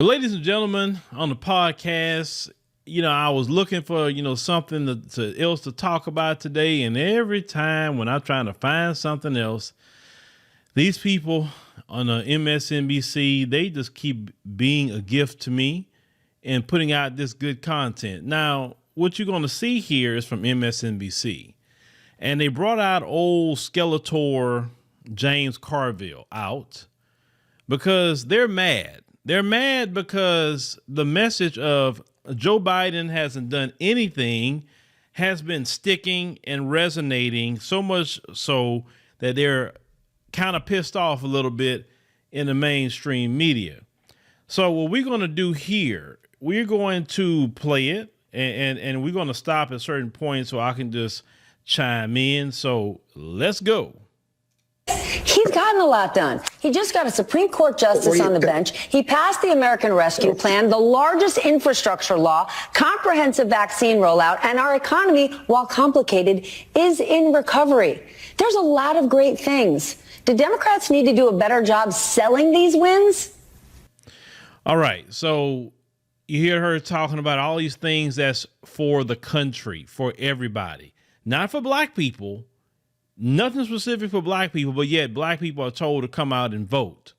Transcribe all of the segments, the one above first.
Ladies and gentlemen, on the podcast, I was looking for, something else to talk about today. And every time when I'm trying to find something else, these people on the MSNBC, they just keep being a gift to me and putting out this good content. Now, what you're going to see here is from MSNBC. And they brought out old Skeletor James Carville out because they're mad. They're mad because the message of Joe Biden hasn't done anything has been sticking and resonating so much so that they're kind of pissed off a little bit in the mainstream media. So what we're going to do here, we're going to play it and we're going to stop at certain points so I can just chime in. So let's go. He's gotten a lot done. He just got a Supreme Court justice on the bench. He passed the American Rescue Plan, the largest infrastructure law, comprehensive vaccine rollout, and our economy, while complicated, is in recovery. There's a lot of great things. Do Democrats need to do a better job selling these wins? All right. So you hear her talking about all these things that's for the country, for everybody, not for black people. Nothing specific for black people, but yet black people are told to come out and vote.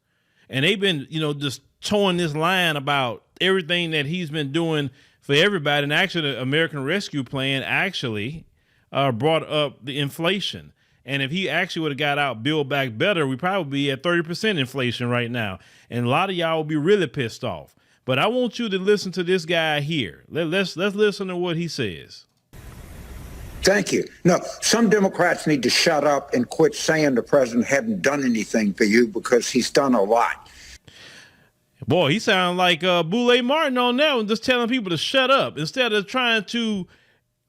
And they've been, just towing this line about everything that he's been doing for everybody. And actually, the American Rescue Plan actually brought up the inflation. And if he actually would have got out Build Back Better, we'd probably be at 30% inflation right now. And a lot of y'all will be really pissed off. But I want you to listen to this guy here. Let's listen to what he says. Thank you. No, some Democrats need to shut up and quit saying the president hadn't done anything for you, because he's done a lot. Boy, he sounds like Boulay Martin on that one, just telling people to shut up instead of trying to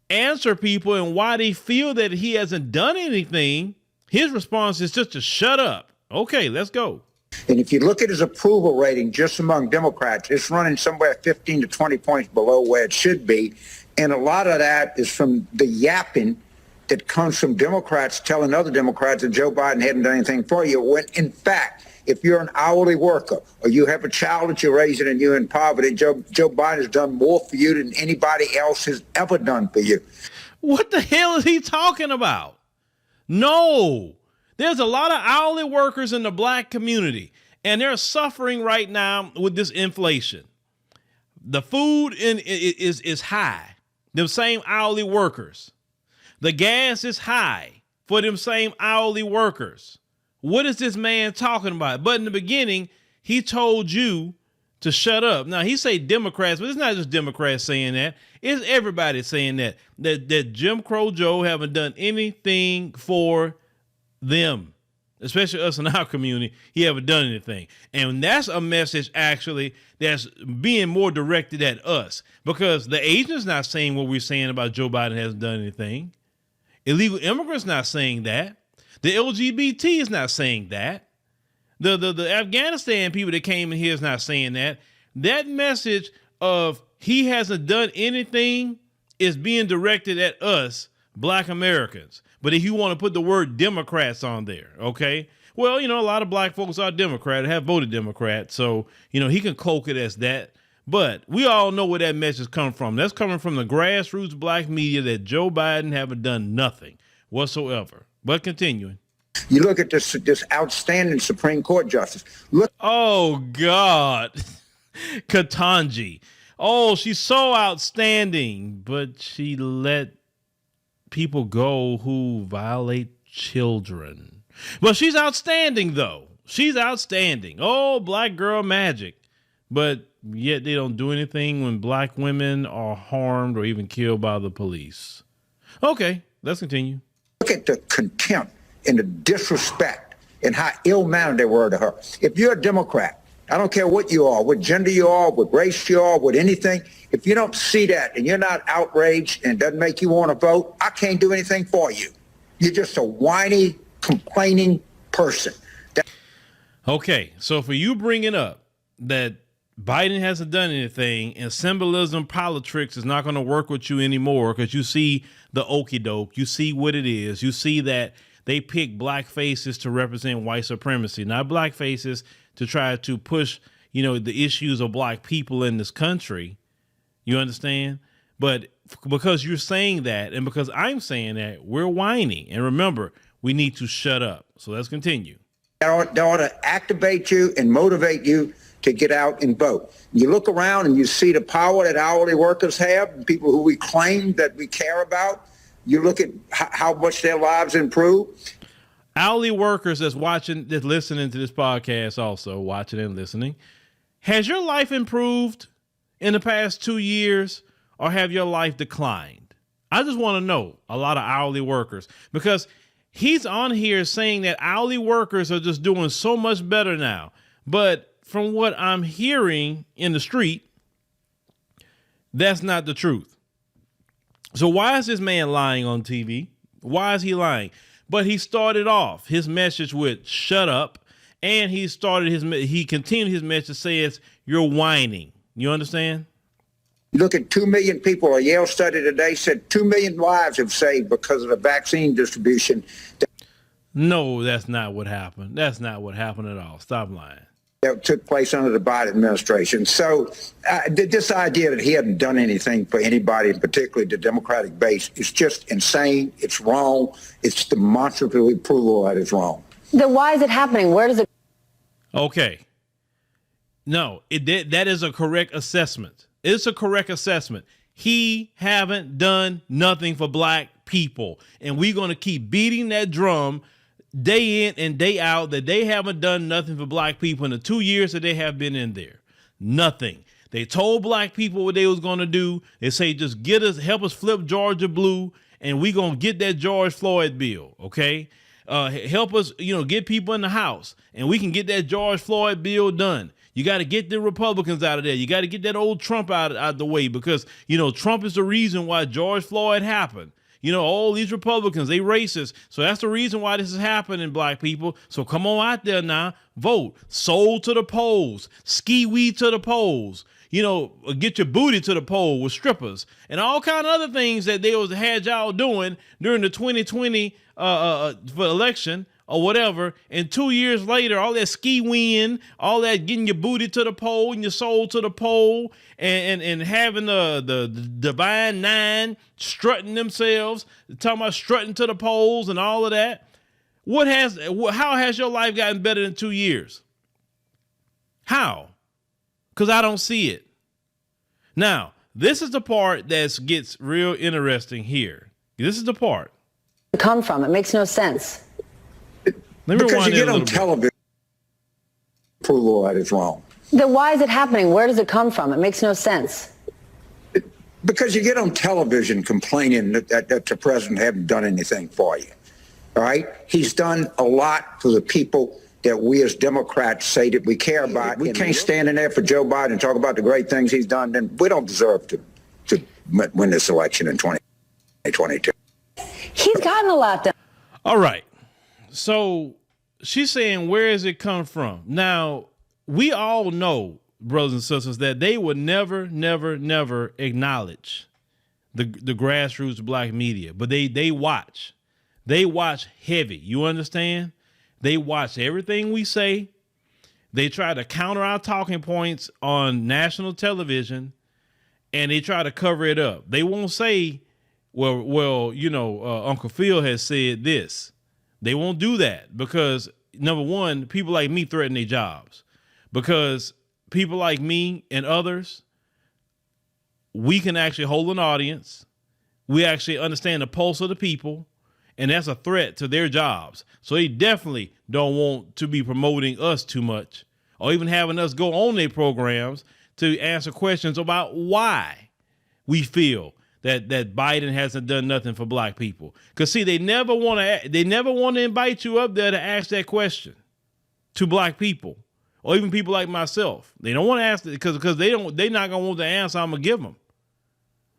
answer people and why they feel that he hasn't done anything. His response is just to shut up. Okay, let's go. And if you look at his approval rating just among Democrats, it's running somewhere 15 to 20 points below where it should be. And a lot of that is from the yapping that comes from Democrats telling other Democrats that Joe Biden hadn't done anything for you, when in fact, if you're an hourly worker or you have a child that you're raising and you're in poverty, Joe Biden has done more for you than anybody else has ever done for you. What the hell is he talking about? No, there's a lot of hourly workers in the black community, and they're suffering right now with this inflation. The food is high. Them same hourly workers. The gas is high for them same hourly workers. What is this man talking about? But in the beginning, he told you to shut up. Now, he say Democrats, but it's not just Democrats saying that. It's everybody saying that Jim Crow Joe haven't done anything for them, especially us in our community. He haven't done anything. And that's a message actually that's being more directed at us, because the agent's not saying what we're saying about Joe Biden hasn't done anything. Illegal immigrants not saying that. The LGBT is not saying that. The Afghanistan people that came in here is not saying that. That message of he hasn't done anything is being directed at us, black Americans. But if you want to put the word Democrats on there, okay? Well, a lot of black folks are Democrat, have voted Democrat. So, he can cloak it as that. But we all know where that message comes from. That's coming from the grassroots black media that Joe Biden haven't done nothing whatsoever. But continuing. You look at this outstanding Supreme Court justice. Look. Oh, God. Ketanji. Oh, she's so outstanding, but she let people go who violate children. But she's outstanding, though. She's outstanding. Oh, black girl magic. But yet they don't do anything when black women are harmed or even killed by the police. Okay, let's continue. Look at the contempt and the disrespect and how ill-mannered they were to her. If you're a Democrat, I don't care what you are, what gender you are, what race you are, what anything, if you don't see that and you're not outraged and it doesn't make you want to vote, I can't do anything for you. You're just a whiny, complaining person. Okay, so for you bringing up that Biden hasn't done anything and symbolism politics is not going to work with you anymore because you see the okie doke, you see what it is, you see that they pick black faces to represent white supremacy, not black faces to try to push, the issues of black people in this country. You understand? But because you're saying that, and because I'm saying that, we're whining. And remember, we need to shut up. So let's continue. They ought to activate you and motivate you to get out and vote. You look around and you see the power that hourly workers have, people who we claim that we care about. You look at how much their lives improve. Hourly workers that's listening to this podcast, also watching and listening. Has your life improved in the past 2 years, or have your life declined? I just want to know, a lot of hourly workers, because he's on here saying that hourly workers are just doing so much better now. But from what I'm hearing in the street, that's not the truth. So why is this man lying on TV? Why is he lying? But he started off his message with "shut up," and he continued his message says, "You're whining." You understand? Look at 2 million people. A Yale study today said 2 million lives have saved because of the vaccine distribution. No, that's not what happened. That's not what happened at all. Stop lying. That took place under the Biden administration. So this idea that he hadn't done anything for anybody, particularly the Democratic base, is just insane. It's wrong. It's demonstrably provable that it's wrong. Then why is it happening? Where does it? Okay. No, that is a correct assessment. It's a correct assessment. He haven't done nothing for black people. And we're going to keep beating that drum day in and day out that they haven't done nothing for black people in the 2 years that they have been in there. Nothing. They told black people what they was going to do. They say, just help us flip Georgia blue, and we going to get that George Floyd bill. Okay. Help us, get people in the house, and we can get that George Floyd bill done. You got to get the Republicans out of there. You got to get that old Trump out the way, because, Trump is the reason why George Floyd happened. All these Republicans, they racist. So that's the reason why this is happening, black people. So come on out there now, vote, soul to the polls, ski weed to the polls, get your booty to the poll with strippers and all kind of other things that they had y'all doing during the 2020 for election or whatever. And 2 years later, all that ski weeing, all that getting your booty to the pole and your soul to the pole, and having the divine nine strutting themselves, talking about strutting to the poles and all of that. How has your life gotten better in 2 years? How? Because I don't see it. Now, this is the part that gets real interesting here. This is the part. Come from? It makes no sense. Because you get on television, approval that is wrong. Then why is it happening? Where does it come from? It makes no sense. Because you get on television complaining that the president hasn't done anything for you. All right? He's done a lot for the people that we as Democrats say that we care about. We can't stand in there for Joe Biden and talk about the great things he's done. Then we don't deserve to win this election in 2022. He's gotten a lot done. All right. So she's saying, where does it come from? Now, we all know, brothers and sisters, that they would never, never, never acknowledge the grassroots black media, but they watch. They watch heavy. You understand? They watch everything we say. They try to counter our talking points on national television, and they try to cover it up. They won't say, well, Uncle Phil has said this. They won't do that because, number one, people like me threaten their jobs. Because people like me and others, we can actually hold an audience. We actually understand the pulse of the people, and that's a threat to their jobs. So they definitely don't want to be promoting us too much or even having us go on their programs to answer questions about why we feel that Biden hasn't done nothing for black people. Because see, they never want to invite you up there to ask that question to black people or even people like myself. They don't want to ask it because they're not gonna want the answer I'm gonna give them.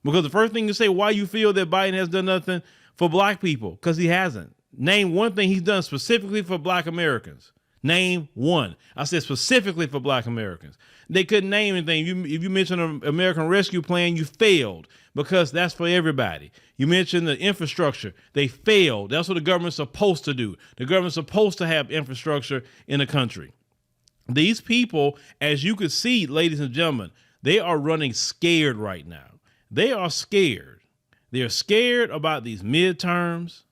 Because the first thing you say, why you feel that Biden has done nothing for black people? Because he hasn't. Name one thing he's done specifically for black Americans. Name one. I said specifically for black Americans. They couldn't name anything. If you mentioned an American Rescue Plan, you failed because that's for everybody. You mentioned the infrastructure. They failed. That's what the government's supposed to do. The government's supposed to have infrastructure in the country. These people, as you can see, ladies and gentlemen, they are running scared right now. They are scared. They're scared about these midterms.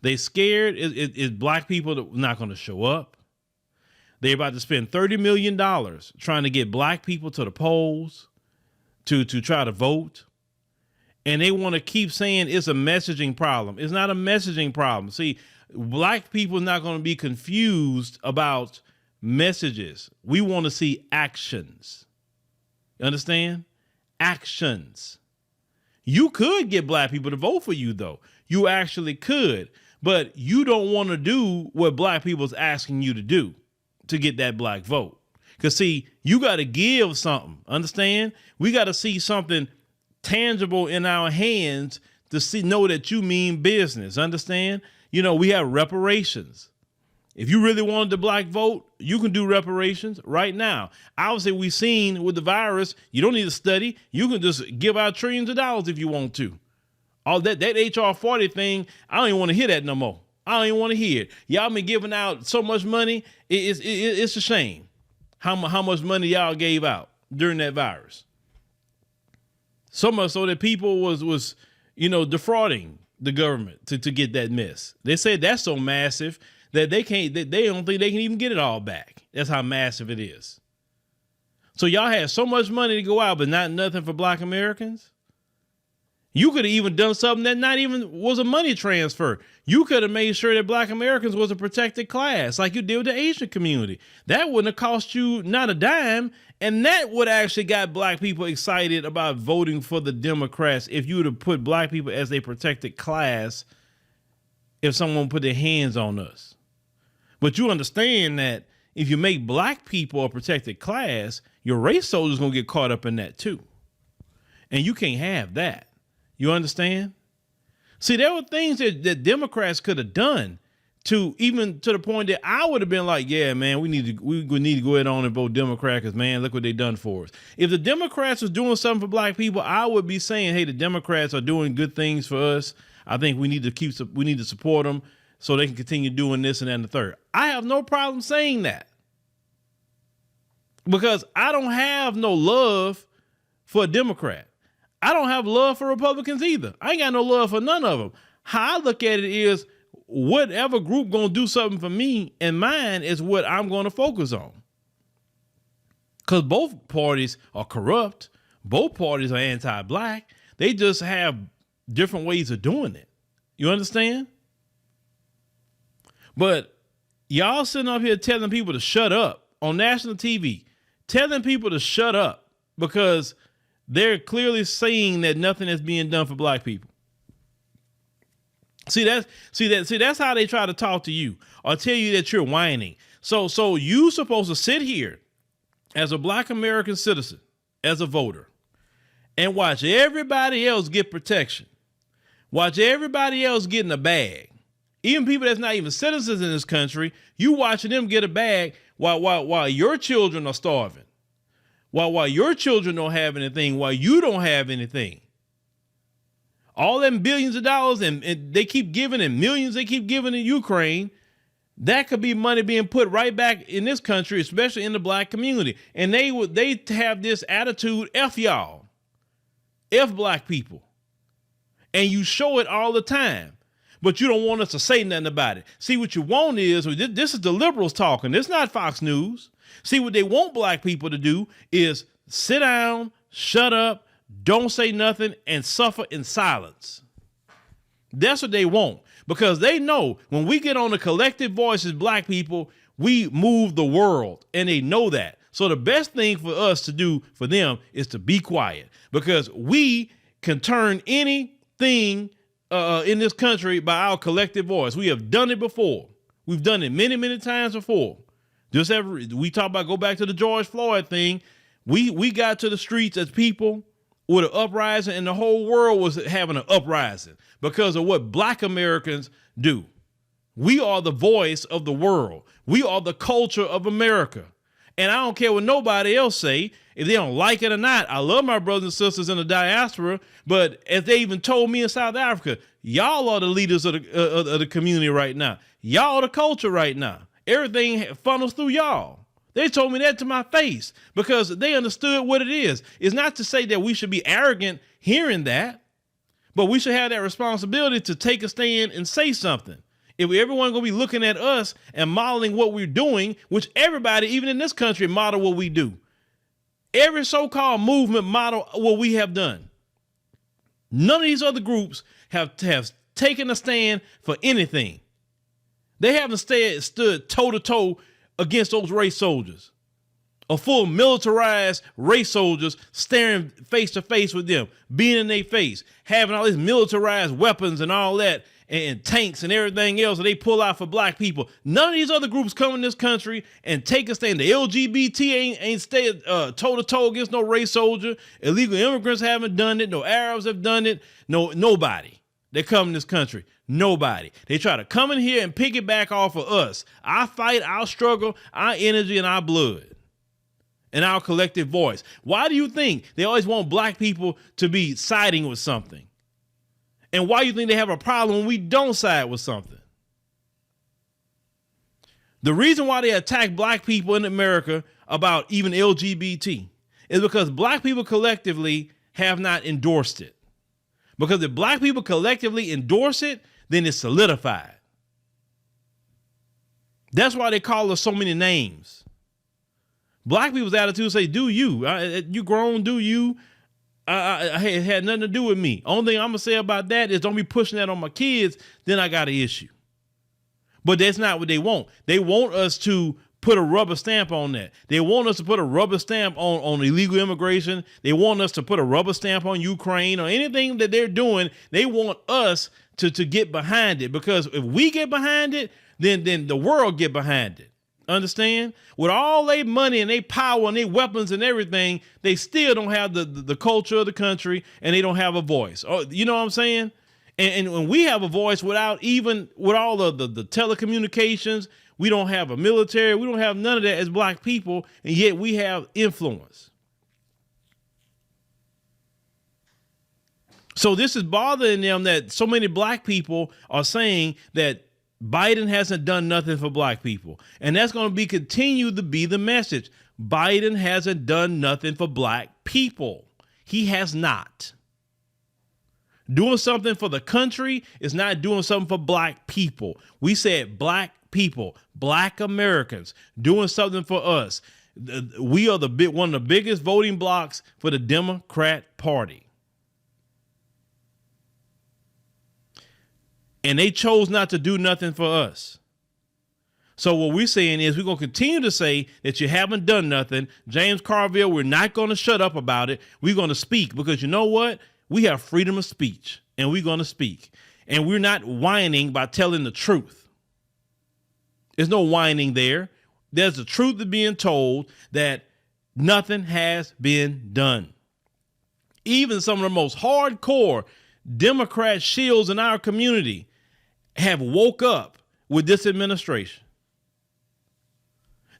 They scared is black people that not going to show up. They're about to spend $30 million trying to get black people to the polls to try to vote. And they want to keep saying it's a messaging problem. It's not a messaging problem. See, black people are not going to be confused about messages. We want to see actions. You understand? Actions. You could get black people to vote for you, though. You actually could. But you don't want to do what black people's asking you to do to get that black vote. Because, see, you got to give something. Understand? We got to see something tangible in our hands to know that you mean business. Understand? You know, we have reparations. If you really wanted the black vote, you can do reparations right now. Obviously, we've seen with the virus, you don't need to study. You can just give out trillions of dollars if you want to. All that HR 40 thing, I don't even want to hear that no more. I don't even want to hear it. Y'all been giving out so much money. It's a shame how much money y'all gave out during that virus. So much so that people was defrauding the government to get that mess. They said that's so massive that they don't think they can even get it all back. That's how massive it is. So y'all had so much money to go out, but nothing for black Americans. You could have even done something that not even was a money transfer. You could have made sure that black Americans was a protected class like you did with the Asian community. That wouldn't have cost you not a dime. And that would actually got black people excited about voting for the Democrats if you would have put black people as a protected class if someone put their hands on us. But you understand that if you make black people a protected class, your race soldiers going to get caught up in that too. And you can't have that. You understand? See, there were things that Democrats could have done to the point that I would have been like, yeah, man, we need to go ahead on and vote Democrat because, man, look what they done for us. If the Democrats was doing something for black people, I would be saying, hey, the Democrats are doing good things for us. I think we need to support them so they can continue doing this and that and the third. I have no problem saying that because I don't have no love for a Democrat. I don't have love for Republicans either. I ain't got no love for none of them. How I look at it is whatever group going to do something for me and mine is what I'm going to focus on. Because both parties are corrupt. Both parties are anti-black. They just have different ways of doing it. You understand? But y'all sitting up here telling people to shut up on national TV, telling people to shut up because they're clearly saying that nothing is being done for black people. See, that's how they try to talk to you or tell you that you're whining. So you supposed to sit here as a black American citizen, as a voter, and watch everybody else get protection. Watch everybody else get in a bag. Even people that's not even citizens in this country, you watching them get a bag while your children are starving. While your children don't have anything, while you don't have anything. All them billions of dollars and they keep giving and millions they keep giving to Ukraine, that could be money being put right back in this country, especially in the black community. And they have this attitude, F y'all, F black people. And you show it all the time, but you don't want us to say nothing about it. See, what you want is, this is the liberals talking. This is not Fox News. See, what they want black people to do is sit down, shut up, don't say nothing, and suffer in silence. That's what they want, because they know when we get on the collective voice as black people, we move the world, and they know that. So the best thing for us to do for them is to be quiet, because we can turn anything in this country by our collective voice. We have done it before. We've done it many, many times before. We talk about, go back to the George Floyd thing. We got to the streets as people with an uprising, and the whole world was having an uprising because of what black Americans do. We are the voice of the world. We are the culture of America. And I don't care what nobody else say, if they don't like it or not. I love my brothers and sisters in the diaspora, but as they even told me in South Africa, y'all are the leaders of the community right now. Y'all are the culture right now. Everything funnels through y'all. They told me that to my face because they understood what it is. It's not to say that we should be arrogant hearing that, but we should have that responsibility to take a stand and say something. If everyone gonna be looking at us and modeling what we're doing, which everybody, even in this country, model what we do. Every so-called movement model what we have done. None of these other groups have taken a stand for anything. They haven't stood toe-to-toe against those race soldiers. A full militarized race soldiers staring face-to-face with them, being in their face, having all these militarized weapons and all that, and tanks and everything else that they pull out for black people. None of these other groups come in this country and take a stand. The LGBT ain't stayed toe-to-toe against no race soldier. Illegal immigrants haven't done it. No Arabs have done it. Nobody. They come in this country. Nobody. They try to come in here and piggyback off of us. Our fight, our struggle, our energy, and our blood. And our collective voice. Why do you think they always want black people to be siding with something? And why do you think they have a problem when we don't side with something? The reason why they attack black people in America about even LGBT is because black people collectively have not endorsed it. Because if black people collectively endorse it, then it's solidified. That's why they call us so many names. Black people's attitude say, do you. You grown, do you. It had nothing to do with me. Only thing I'm going to say about that is don't be pushing that on my kids, then I got an issue. But that's not what they want. They want us to put a rubber stamp on that. They want us to put a rubber stamp on illegal immigration. They want us to put a rubber stamp on Ukraine or anything that they're doing. They want us to get behind it, because if we get behind it, then the world get behind it. Understand? With all their money and their power and their weapons and everything, they still don't have the culture of the country, and they don't have a voice. Oh, you know what I'm saying? And when we have a voice with all the telecommunications, we don't have a military, we don't have none of that as black people, and yet we have influence. So this is bothering them that so many black people are saying that Biden hasn't done nothing for black people. And that's going to continue to be the message. Biden hasn't done nothing for black people. He has not. Doing something for the country is not doing something for black people. We said black people, black Americans, doing something for us. We are one of the biggest voting blocs for the Democrat Party. And they chose not to do nothing for us. So what we're saying is we're going to continue to say that you haven't done nothing. James Carville, we're not going to shut up about it. We're going to speak, because you know what? We have freedom of speech, and we're going to speak. And we're not whining by telling the truth. There's no whining there. There's the truth of being told that nothing has been done. Even some of the most hardcore Democrat shills in our community have woke up with this administration.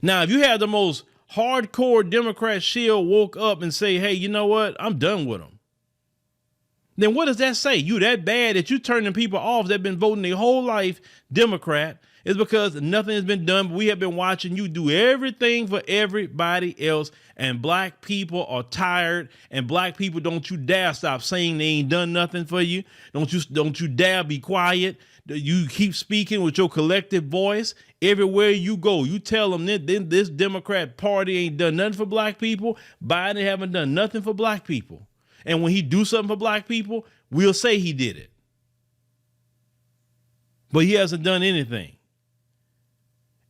Now, if you have the most hardcore Democrat shield woke up and say, hey, you know what? I'm done with them. Then what does that say? You that bad that you turning people off that have been voting their whole life Democrat? Is because nothing has been done. But we have been watching you do everything for everybody else. And black people are tired. And black people, don't you dare stop saying they ain't done nothing for you. Don't you dare be quiet. You keep speaking with your collective voice. Everywhere you go, you tell them that this Democrat Party ain't done nothing for black people. Biden haven't done nothing for black people. And when he do something for black people, we'll say he did it. But he hasn't done anything.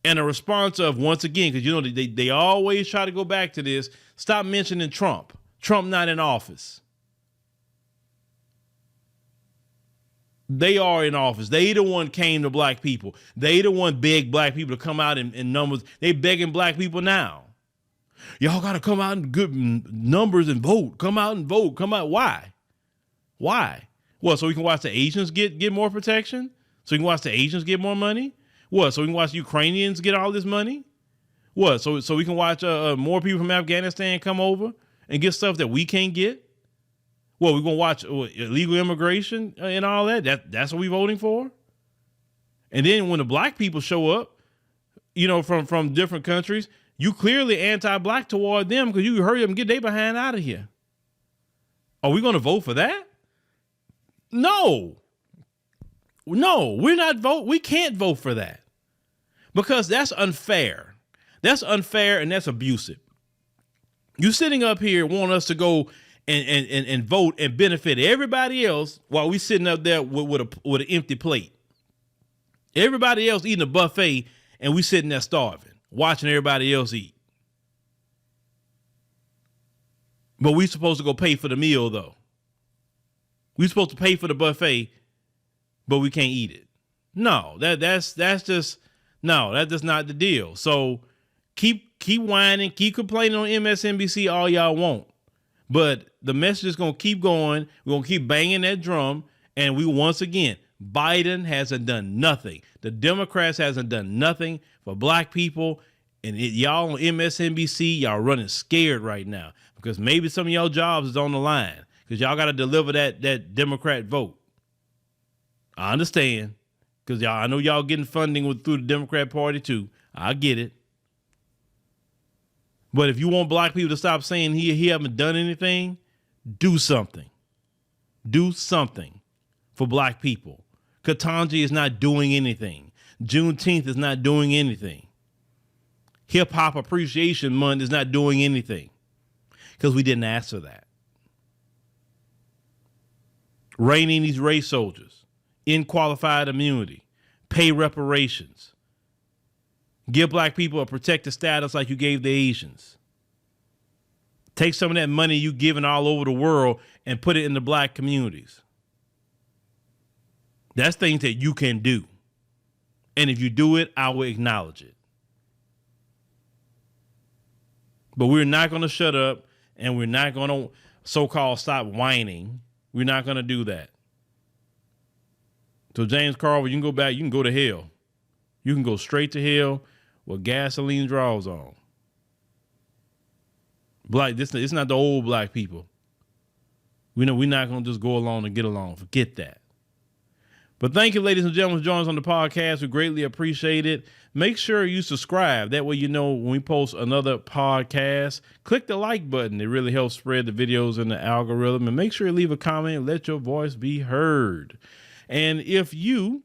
And a response of, once again, because, you know, they always try to go back to this, stop mentioning Trump. Trump not in office. They are in office. They the one came to black people. They the one begged black people to come out in numbers. They begging black people now. Y'all got to come out in good numbers and vote. Come out and vote. Come out. Why? Why? Well, so we can watch the Asians get more protection? So we can watch the Asians get more money? What? So we can watch Ukrainians get all this money? What? So we can watch more people from Afghanistan come over and get stuff that we can't get? Well, we're going to watch illegal immigration and all that? That's what we're voting for? And then when the black people show up, you know, from different countries, You clearly anti-black toward them because you hurry up and get their behind out of here. Are we going to vote for that? No, we're not vote. We can't vote for that because that's unfair. That's unfair and that's abusive. You sitting up here want us to go and vote and benefit everybody else while we sitting up there with an empty plate. Everybody else eating a buffet and we sitting there starving, watching everybody else eat. But we supposed to go pay for the meal though. We supposed to pay for the buffet, but we can't eat it. No, that's just not the deal. So keep whining, keep complaining on MSNBC all y'all want. But the message is going to keep going. We're going to keep banging that drum. And once again, Biden hasn't done nothing. The Democrats hasn't done nothing for black people. And y'all on MSNBC, y'all running scared right now because maybe some of y'all jobs is on the line because y'all got to deliver that Democrat vote. I understand because I know y'all getting funding through the Democrat Party too. I get it. But if you want black people to stop saying he haven't done anything, do something. Do something for black people. Katanji is not doing anything. Juneteenth is not doing anything. Hip Hop Appreciation Month is not doing anything because we didn't ask for that. Rein in these race soldiers, qualified immunity, pay reparations. Give black people a protected status like you gave the Asians. Take some of that money you giving all over the world and put it in the black communities. That's things that you can do. And if you do it, I will acknowledge it. But we're not going to shut up and we're not going to so-called stop whining. We're not going to do that. So James Carville, you can go back, you can go to hell. You can go straight to hell with gasoline draws on. It's not the old black people. We know we're not going to just go along and get along. Forget that. But thank you, ladies and gentlemen, for joining us on the podcast. We greatly appreciate it. Make sure you subscribe. That way you know when we post another podcast. Click the like button. It really helps spread the videos in the algorithm. And make sure you leave a comment and let your voice be heard. And if you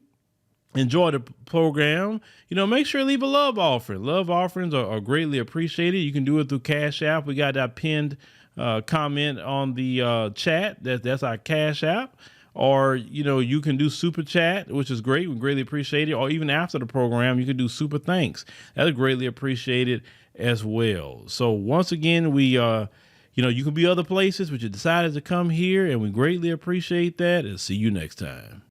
enjoy the program, make sure you leave a love offering. Love offerings are greatly appreciated. You can do it through Cash App. We got that pinned comment on the chat. That's our Cash App. Or, you can do super chat, which is great. We greatly appreciate it. Or even after the program, you can do super thanks. That's greatly appreciated as well. So once again, we, you can be other places, but you decided to come here and we greatly appreciate that and see you next time.